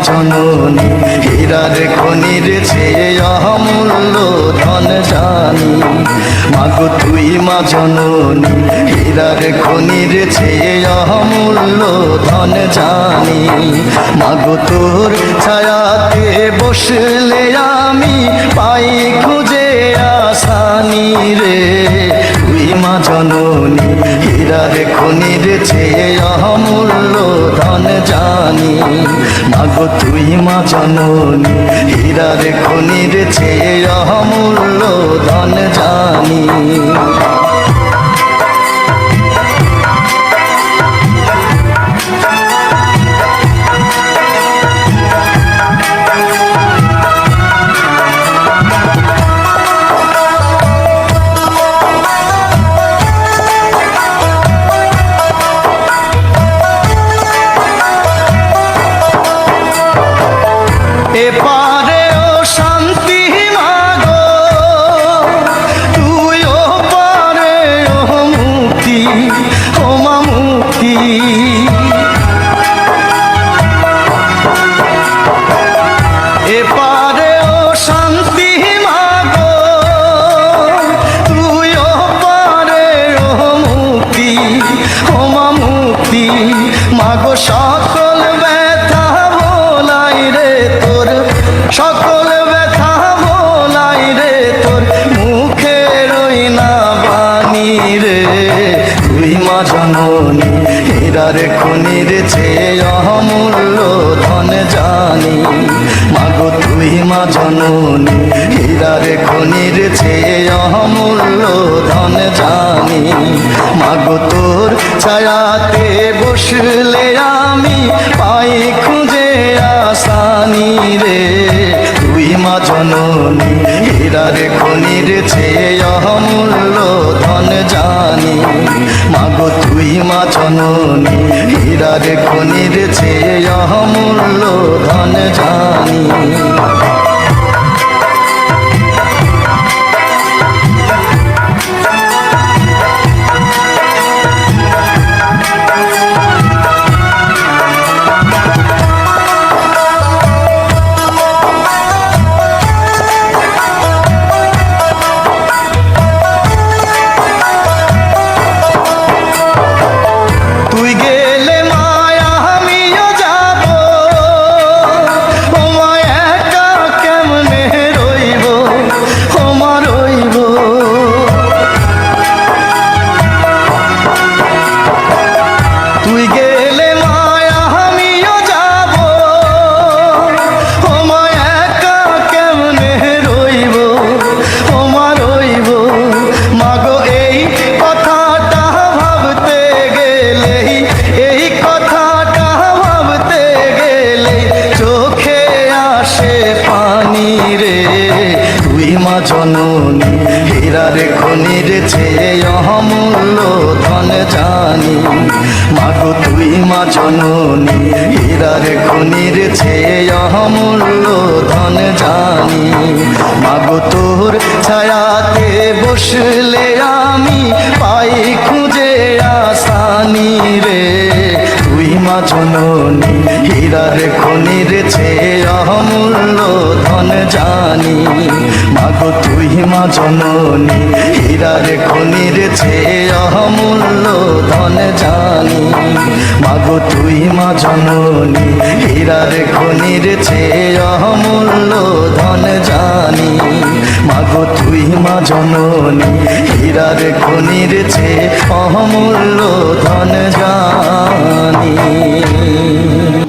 জননী হীরার খনির চেয়ে অমূল্য ধন জানি। মাগো তুই মা জননী হীরার খনির চেয়ে অমূল্য ধন জানি। মাগো তোর ছায়াতে বসলে আমি পাই খুঁজে আসানি রে। তুই মা জননী হীরার খনির চেয়ে অমূল্য ধন জানি। মাগো তুই মা জননী হীরার খনির চেয়ে অমূল্য ধন জানি। এপারে ও শান্তি মাগো তুই ও পারে ও মুক্তি ও মা মুক্তি। এপারে ও শান্তি মাগো তুই ও পারে ও মুক্তি ও মা মুক্তি। মাগো সকল ব্যথা ভোলাই রে তোর, সকল ব্যথা ভোলাই রে তোর মুখের ওই না বাণী রে। তুই মা জননী হীরার খনির চেয়ে অমূল্য ধন জানি। মাগো তুই মা জননী হীরার খনির চেয়ে অমূল্য ধন জানি। মাগো তোর ছায়াতে বসলে আমি পাই খুঁজে আসানি রে। তুই মা জননী হীরার খনির চেয়ে অমূল্য ধন জানি। মাগো তুই মা জননী হীরার খনির চেয়ে অমূল্য ধন জানি। তুই গেলে মায়া আমিও যাব, ও মায়া একা কেমনে রইব, ও মা রইব। তুই গেলে মায়া আমিও যাব, ও মায়া একা কেমনে রইব, ও মা রইব। মাগো এই কথাটা ভাবতে গেলে, এই কথাটা ভাবতে গেলে চোখে আসে পানি রে। তুই মা জননী হীরার খনির চেয়ে অমূল্য ধন জানি। মাগো তুই মা জননী হীরার খনির চেয়ে অমূল্য ধন জানি। মাগো তোর ছায়াতে বসলে আমি পাই খুঁজে আসানি রে। তুই মা জননী হীরার খনির চেয়ে অমূল্য ধন জানি। মাগো তুই মা জননী হীরার খনির চেয়ে অমূল্য ধন জানি। মাগো তুই মা জননী হীরার খনির চেয়ে অমূল্য ধন জানি। মাগো তুই মা জননী হীরার খনির চেয়ে অমূল্য ধন জানি।